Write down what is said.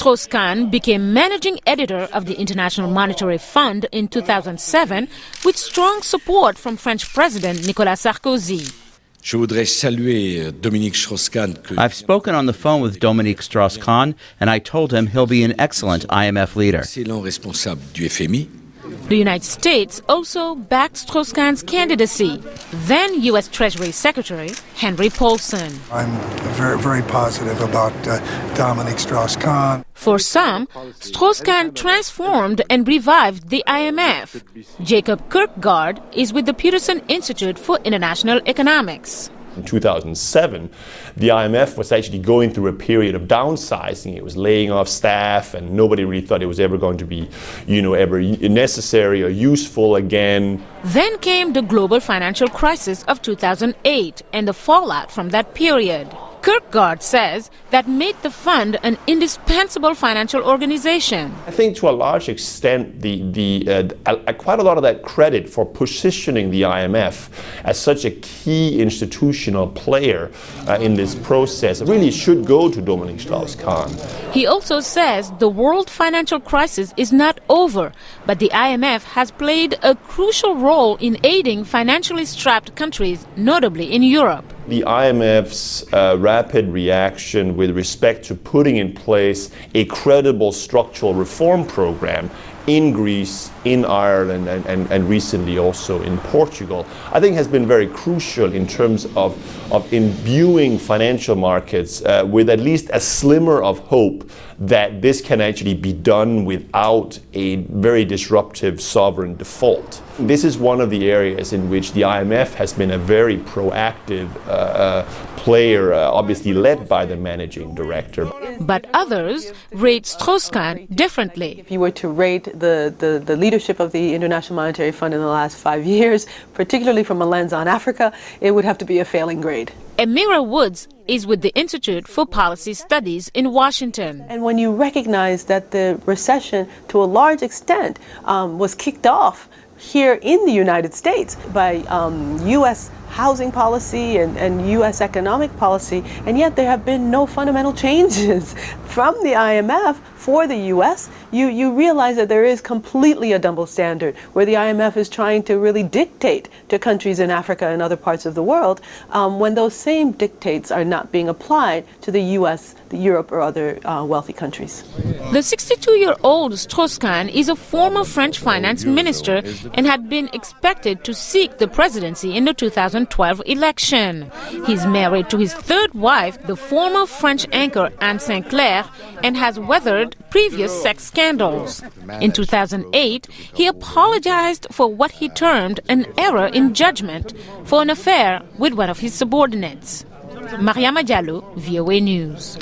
Strauss-Kahn became managing editor of the International Monetary Fund in 2007 with strong support from French President Nicolas Sarkozy. Je voudrais saluer Dominique Strauss-Kahn. I've spoken on the phone with Dominique Strauss-Kahn, and I told him he'll be an excellent IMF leader. Excellent responsable du FMI. The United States also backed Strauss-Kahn's candidacy. Then U.S. Treasury Secretary Henry Paulson. I'm very positive about Dominique Strauss-Kahn. For some, Strauss-Kahn transformed and revived the IMF. Jacob Kirkgaard is with the Peterson Institute for International Economics. In 2007, the IMF was actually going through a period of downsizing. It was laying off staff, and nobody really thought it was ever going to be, ever necessary or useful again. Then came the global financial crisis of 2008 and the fallout from that period. Kirkgaard says that made the fund an indispensable financial organization. I think to a large extent, quite a lot of that credit for positioning the IMF as such a key institutional player in this process really should go to Dominique Strauss-Kahn. He also says the world financial crisis is not over, but the IMF has played a crucial role in aiding financially strapped countries, notably in Europe. The IMF's rapid reaction with respect to putting in place a credible structural reform program in Greece, in Ireland, and recently also in Portugal, I think has been very crucial in terms of imbuing financial markets with at least a slimmer of hope that this can actually be done without a very disruptive sovereign default. This is one of the areas in which the IMF has been a very proactive player, obviously led by the managing director. But others rate Strauss-Kahn differently. If you were to rate the leadership of the International Monetary Fund in the last 5 years, particularly from a lens on Africa, it would have to be a failing grade. Amira Woods is with the Institute for Policy Studies in Washington. And when you recognize that the recession, to a large extent, was kicked off here in the United States by U.S. housing policy and U.S. economic policy, and yet there have been no fundamental changes from the IMF for the U.S., you realize that there is completely a double standard where the IMF is trying to really dictate to countries in Africa and other parts of the world when those same dictates are not being applied to the U.S., Europe, or other wealthy countries. The 62-year-old Strauss-Kahn is a former French finance minister and had been expected to seek the presidency in the 2012 election. He's married to his third wife, the former French anchor Anne Sinclair, and has weathered previous sex scandals. In 2008, he apologized for what he termed an error in judgment for an affair with one of his subordinates. Mariama Diallo, VOA News.